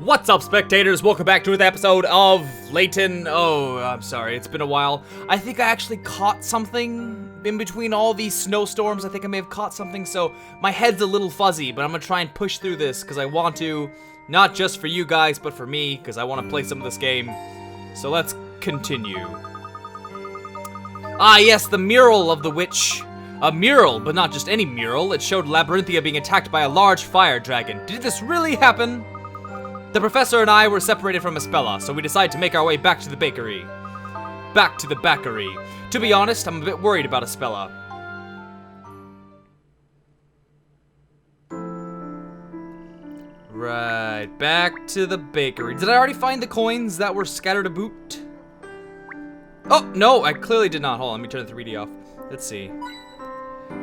What's up, spectators? Welcome back to another episode of Layton. Oh, I'm sorry, it's been a while. I think I actually caught something in between all these snowstorms. I think I may have caught something, so my head's a little fuzzy, but I'm gonna try and push through this because I want to, not just for you guys, but for me, because I want to play some of this game. So let's continue. Ah, yes, the mural of the witch. A mural, but not just any mural. It showed Labyrinthia being attacked by a large fire dragon. Did this really happen? The professor and I were separated from Espella, so we decided to make our way back to the bakery. Back to the bakery. To be honest, I'm a bit worried about Espella. Right, back to the bakery. Did I already find the coins that were scattered about? Oh, no, I clearly did not. Hold on, let me turn the 3D off. Let's see.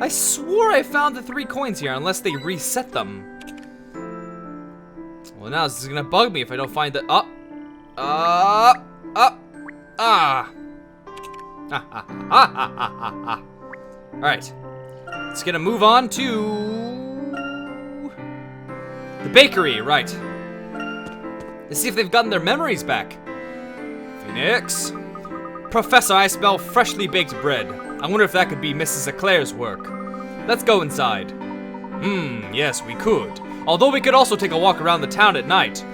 I swore I found the 3 coins here, unless they reset them. Well, now this is gonna bug me if I don't find the Alright. Let's get a move on to the bakery, right. Let's see if they've gotten their memories back. Phoenix. Professor, I smell freshly baked bread. I wonder if that could be Mrs. Eclair's work. Let's go inside. Yes, we could. Although we could also take a walk around the town at night.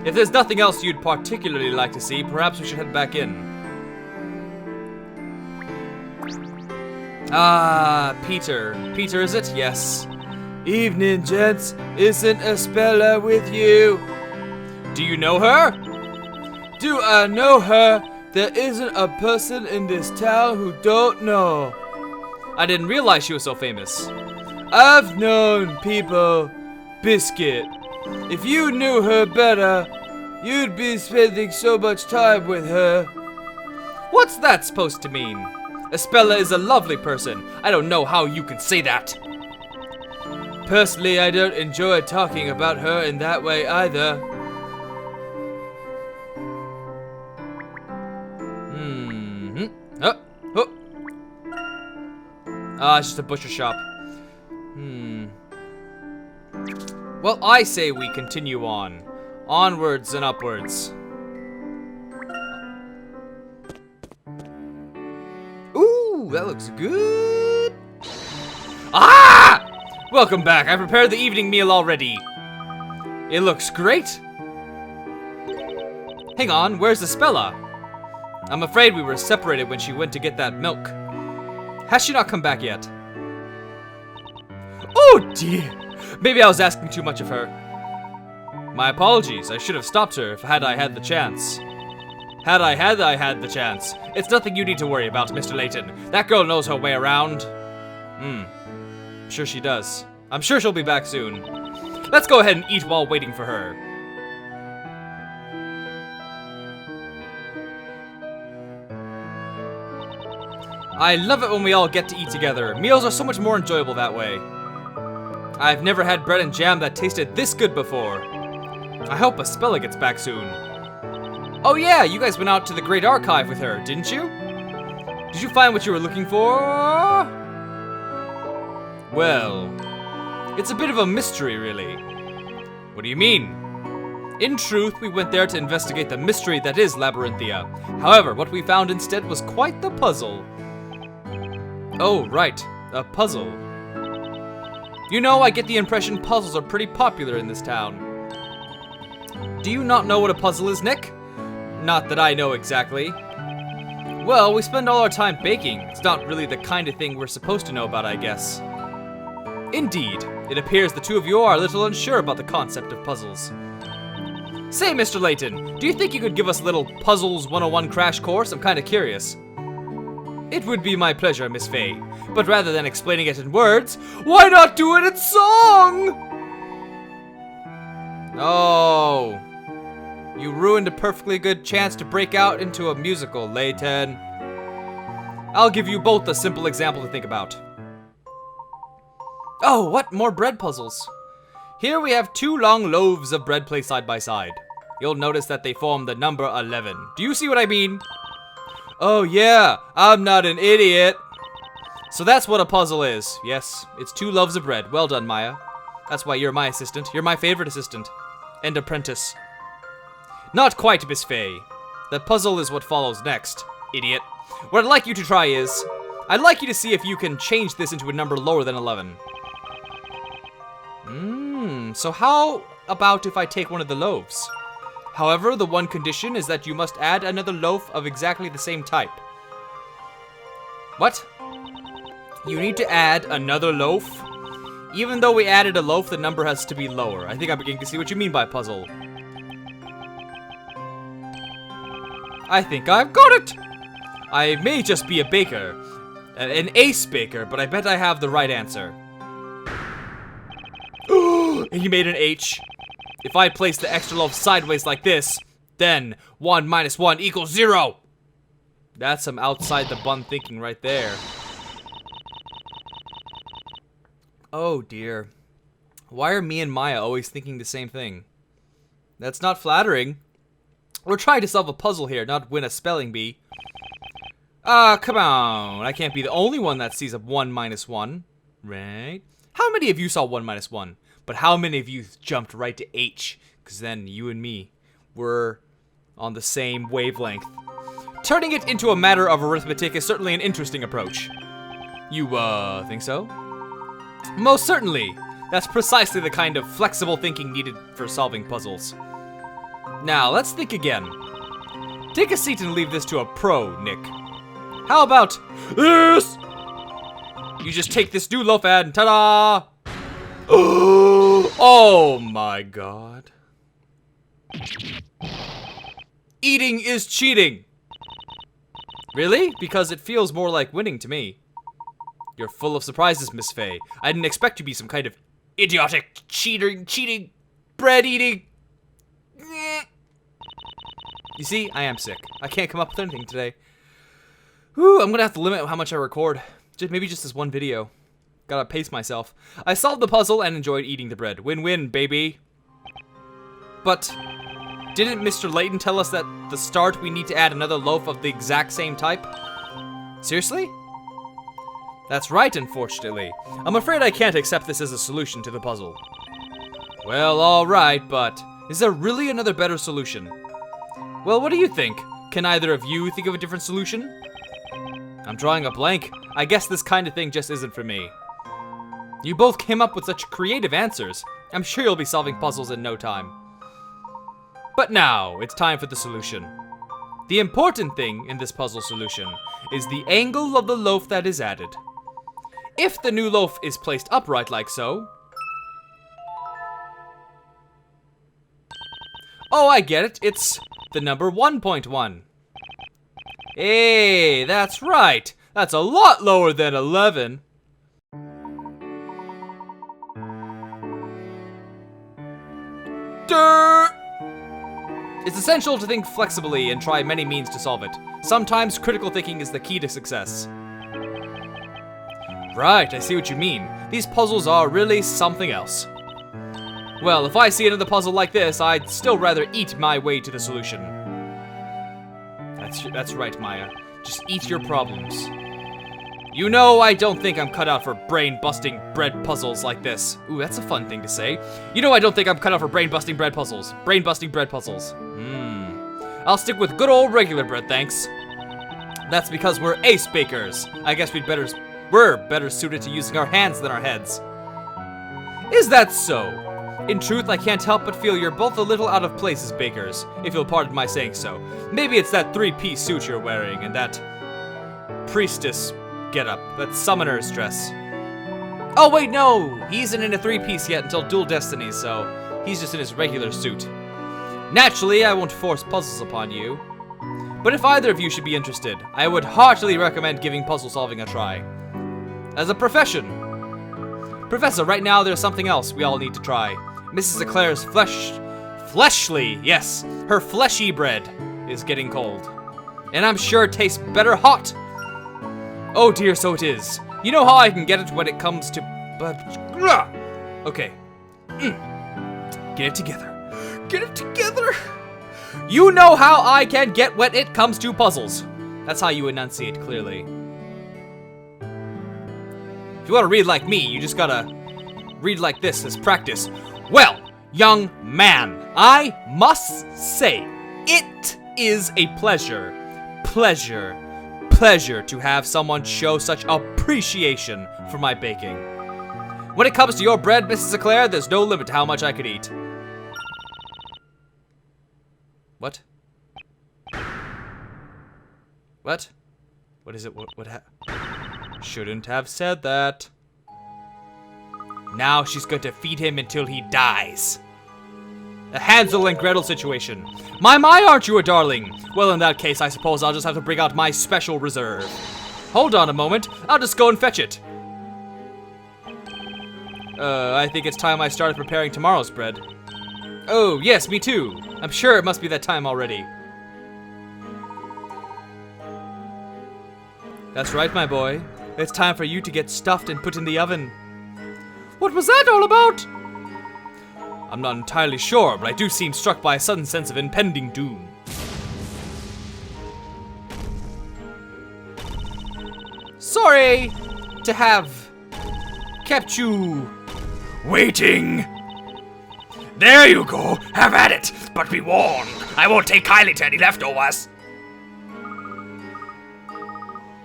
If there's nothing else you'd particularly like to see, perhaps we should head back in. Ah, Peter. Peter, is it? Yes. Evening, gents. Isn't Espella with you? Do you know her? Do I know her? There isn't a person in this town who don't know. I didn't realize she was so famous. I've known people. Biscuit. If you knew her better, you'd be spending so much time with her. What's that supposed to mean? Espella is a lovely person. I don't know how you can say that. Personally, I don't enjoy talking about her in that way either. It's just a butcher shop. Well, I say we continue on. Onwards and upwards. Ooh, that looks good. Ah! Welcome back. I prepared the evening meal already. It looks great. Hang on, where's Espella? I'm afraid we were separated when she went to get that milk. Has she not come back yet? Oh dear. Maybe I was asking too much of her. My apologies. I should have stopped her if I had the chance. Had I had the chance. It's nothing you need to worry about, Mr. Layton. That girl knows her way around. I'm sure she does. I'm sure she'll be back soon. Let's go ahead and eat while waiting for her. I love it when we all get to eat together. Meals are so much more enjoyable that way. I've never had bread and jam that tasted this good before. I hope Espella gets back soon. Oh yeah, you guys went out to the Great Archive with her, didn't you? Did you find what you were looking for? Well, it's a bit of a mystery, really. What do you mean? In truth, we went there to investigate the mystery that is Labyrinthia. However, what we found instead was quite the puzzle. Oh, right, a puzzle. You know, I get the impression puzzles are pretty popular in this town. Do you not know what a puzzle is, Nick? Not that I know exactly. Well, we spend all our time baking. It's not really the kind of thing we're supposed to know about, I guess. Indeed. It appears the two of you are a little unsure about the concept of puzzles. Say, Mr. Layton, do you think you could give us a little Puzzles 101 crash course? I'm kind of curious. It would be my pleasure, Miss Fey. But rather than explaining it in words, why not do it in song? Oh. You ruined a perfectly good chance to break out into a musical, Layton. I'll give you both a simple example to think about. Oh, what? More bread puzzles. Here we have 2 long loaves of bread placed side by side. You'll notice that they form the number 11. Do you see what I mean? Oh yeah, I'm not an idiot. So that's what a puzzle is. Yes, it's 2 loaves of bread. Well done, Maya. That's why you're my assistant. You're my favorite assistant. and apprentice. Not quite, Miss Fey. The puzzle is what follows next, idiot. What I'd like you to try is, I'd like you to see if you can change this into a number lower than 11. So how about if I take one of the loaves? However, the one condition is that you must add another loaf of exactly the same type. What? You need to add another loaf? Even though we added a loaf, the number has to be lower. I think I'm beginning to see what you mean by puzzle. I think I've got it! I may just be a baker. An ace baker, but I bet I have the right answer. He made an H. If I place the extra loaf sideways like this, then 1 minus 1 equals 0! That's some outside the bun thinking right there. Oh dear. Why are me and Maya always thinking the same thing? That's not flattering. We're trying to solve a puzzle here, not win a spelling bee. Come on. I can't be the only one that sees a 1 minus 1, right? How many of you saw 1 minus 1? But how many of you jumped right to H? Because then you and me were on the same wavelength. Turning it into a matter of arithmetic is certainly an interesting approach. You, think so? Most certainly. That's precisely the kind of flexible thinking needed for solving puzzles. Now, let's think again. Take a seat and leave this to a pro, Nick. How about this? You just take this new loaf ad and ta-da! Oh my god. Eating is cheating! Really? Because it feels more like winning to me. You're full of surprises, Miss Fey. I didn't expect you to be some kind of idiotic, cheating, bread-eating. You see, I am sick. I can't come up with anything today. Whew, I'm gonna have to limit how much I record. Maybe just this one video. Gotta pace myself. I solved the puzzle and enjoyed eating the bread. Win-win, baby. But didn't Mr. Layton tell us that at the start we need to add another loaf of the exact same type? Seriously? That's right, unfortunately. I'm afraid I can't accept this as a solution to the puzzle. Well, alright, but is there really another better solution? Well, what do you think? Can either of you think of a different solution? I'm drawing a blank. I guess this kind of thing just isn't for me. You both came up with such creative answers. I'm sure you'll be solving puzzles in no time. But now, it's time for the solution. The important thing in this puzzle solution is the angle of the loaf that is added. If the new loaf is placed upright like so... Oh, I get it. It's the number 1.1. Hey, that's right. That's a lot lower than 11. It's essential to think flexibly and try many means to solve it. Sometimes critical thinking is the key to success. Right, I see what you mean. These puzzles are really something else. Well, if I see another puzzle like this, I'd still rather eat my way to the solution. That's right, Maya. Just eat your problems. You know, I don't think I'm cut out for brain-busting bread puzzles like this. Ooh, that's a fun thing to say. You know, I don't think I'm cut out for brain-busting bread puzzles. Brain-busting bread puzzles. I'll stick with good old regular bread, thanks. That's because we're ace bakers. I guess we're better suited to using our hands than our heads. Is that so? In truth, I can't help but feel you're both a little out of place as bakers, if you'll pardon my saying so. Maybe it's that 3-piece suit you're wearing, and that priestess getup, that summoner's dress. Oh wait, no! He isn't in a 3-piece yet until Dual Destinies, so he's just in his regular suit. Naturally, I won't force puzzles upon you. But if either of you should be interested, I would heartily recommend giving puzzle solving a try. As a profession. Professor, right now there's something else we all need to try. Mrs. Eclair's fleshly, yes, her fleshy bread is getting cold. And I'm sure it tastes better hot. Oh dear, so it is. You know how I can get it when it comes to... Okay. Get it together. Get it together. You know how I can get when it comes to puzzles. That's how you enunciate clearly. If you want to read like me, you just gotta read like this as practice. Well, Young man, I must say, it is a pleasure to have someone show such appreciation for my baking. When it comes to your bread, Mrs. Eclair, there's no limit to how much I could eat. What? What? What is it? Shouldn't have said that. Now she's going to feed him until he dies. A Hansel and Gretel situation. My, aren't you a darling? Well, in that case, I suppose I'll just have to bring out my special reserve. Hold on a moment. I'll just go and fetch it. I think it's time I started preparing tomorrow's bread. Oh, yes, me too. I'm sure it must be that time already. That's right, my boy. It's time for you to get stuffed and put in the oven. What was that all about? I'm not entirely sure, but I do seem struck by a sudden sense of impending doom. Sorry to have kept you waiting. There you go, have at it, but be warned, I won't take kindly to any leftovers.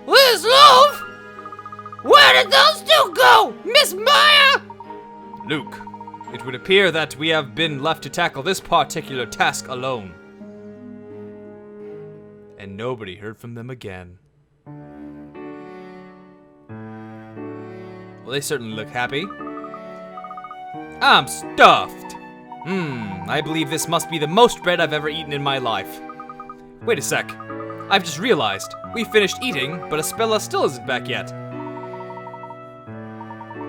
Where's Loaf? Where did those two go, Miss Maya? Luke, it would appear that we have been left to tackle this particular task alone. And nobody heard from them again. Well, they certainly look happy. I'm stuffed. I believe this must be the most bread I've ever eaten in my life. Wait a sec. I've just realized. We finished eating, but Espella still isn't back yet.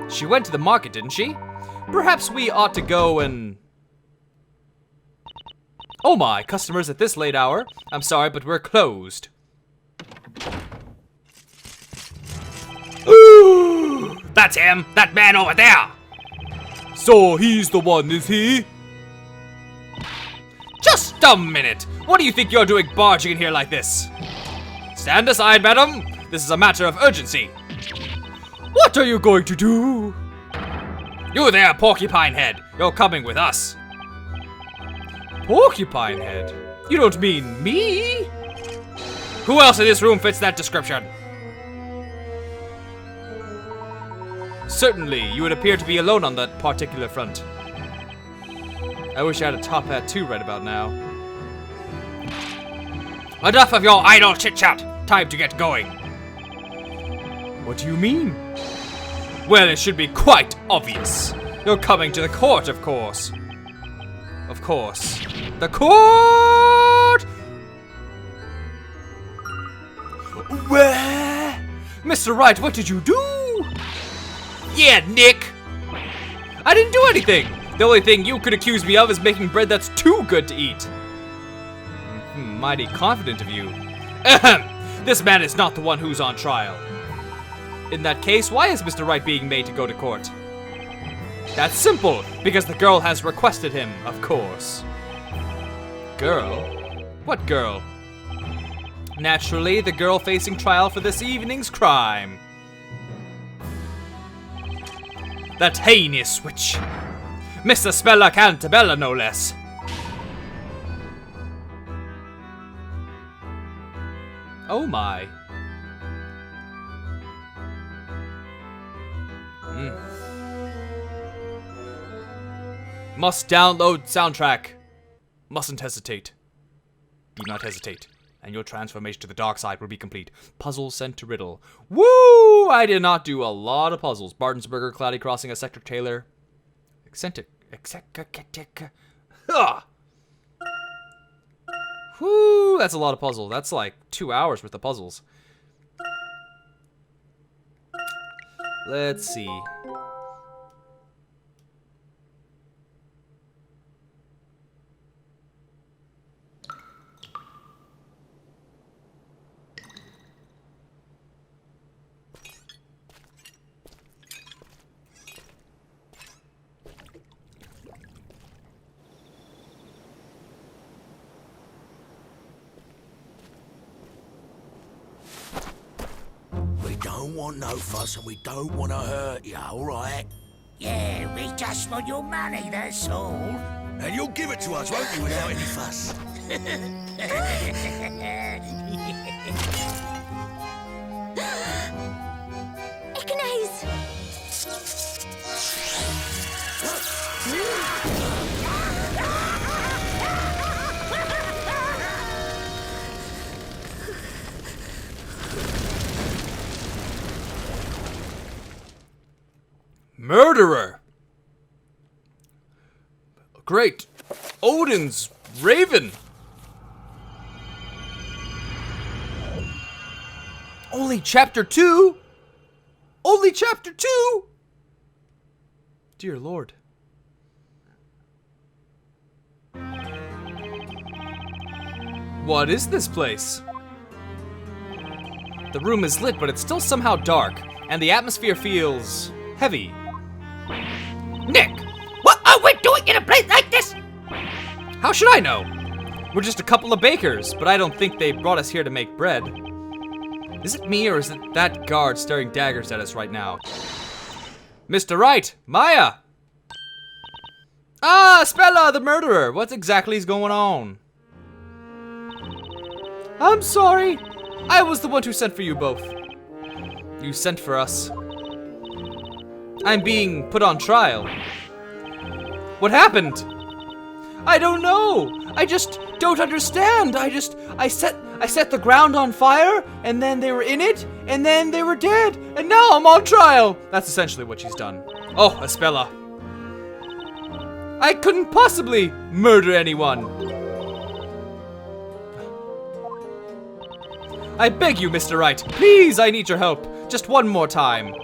She went to the market, didn't she? Perhaps we ought to go and... Oh my, customers at this late hour. I'm sorry, but we're closed. That's him, that man over there. So he's the one, is he? Just a minute! What do you think you're doing barging in here like this? Stand aside, madam! This is a matter of urgency. What are you going to do? You there, Porcupine Head! You're coming with us. Porcupine Head? You don't mean me? Who else in this room fits that description? Certainly, you would appear to be alone on that particular front. I wish I had a top hat too right about now. Enough of your idle chit-chat! Time to get going. What do you mean? Well, it should be quite obvious. You're coming to the court, of course. Of course. The court! Where? Mr. Wright, what did you do? Yeah, Nick! I didn't do anything! The only thing you could accuse me of is making bread that's too good to eat. Mighty confident of you. Ahem! This man is not the one who's on trial. In that case, why is Mr. Wright being made to go to court? That's simple, because the girl has requested him, of course. Girl? What girl? Naturally, the girl facing trial for this evening's crime. That heinous witch. Miss Espella Cantabella, no less. Oh my. Must download soundtrack. Mustn't hesitate. Do not hesitate, and your transformation to the dark side will be complete. Puzzle sent to riddle. Woo! I did not do a lot of puzzles. Bartensburger, Cloudy Crossing, a Sector Taylor. Eccentric. Whoo! That's a lot of puzzles. That's like 2 hours worth of puzzles. Let's see. We don't want no fuss and we don't want to hurt you, all right? Yeah, we just want your money, that's all. And you'll give it to us, won't you, without any fuss? Ignaz! Murderer! Great. Odin's raven! Only chapter 2? Only chapter 2? Dear Lord. What is this place? The room is lit, but it's still somehow dark, and the atmosphere feels heavy. Nick, what are we doing in a place like this? How should I know? We're just a couple of bakers, but I don't think they brought us here to make bread. Is it me or is it that guard staring daggers at us right now? Mr. Wright, Maya! Ah, Espella, the murderer! What exactly is going on? I'm sorry. I was the one who sent for you both. You sent for us. I'm being put on trial. What happened? I don't know. I just don't understand. I set the ground on fire, and then they were in it, and then they were dead, and now I'm on trial. That's essentially what she's done. Oh, Espella. I couldn't possibly murder anyone. I beg you, Mr. Wright, please, I need your help. Just one more time.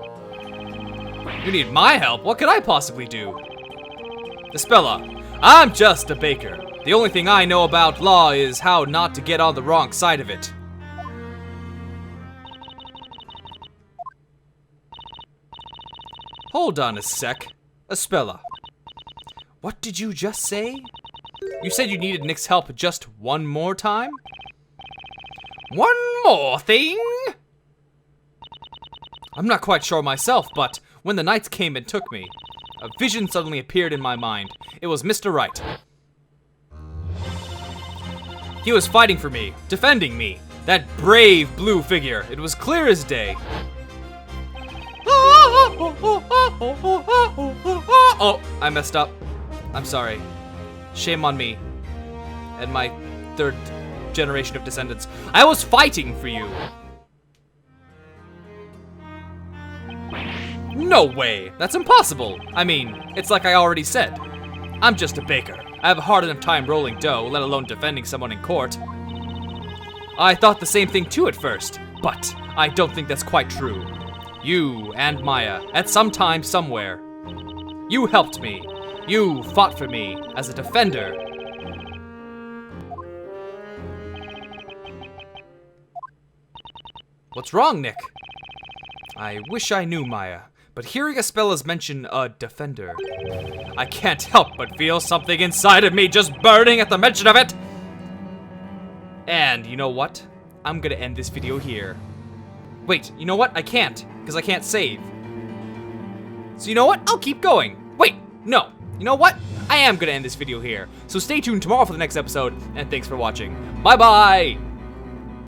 You need my help? What could I possibly do? Espella, I'm just a baker. The only thing I know about law is how not to get on the wrong side of it. Hold on a sec. Espella. What did you just say? You said you needed Nick's help just one more time? One more thing? I'm not quite sure myself, but when the knights came and took me, a vision suddenly appeared in my mind. It was Mr. Wright. He was fighting for me, defending me. That brave blue figure. It was clear as day. Oh, I messed up. I'm sorry. Shame on me. And my third generation of descendants. I was fighting for you. No way. That's impossible. I mean, it's like I already said. I'm just a baker. I have a hard enough time rolling dough, let alone defending someone in court. I thought the same thing too at first, but I don't think that's quite true. You and Maya, at some time somewhere, you helped me. You fought for me as a defender. What's wrong, Nick? I wish I knew, Maya, but hearing Espella's mention a defender, I can't help but feel something inside of me just burning at the mention of it. And you know what? I'm gonna end this video here. Wait, you know what? I can't, because I can't save. So you know what? I'll keep going. Wait, no. You know what? I am gonna end this video here. So stay tuned tomorrow for the next episode, and thanks for watching. Bye-bye!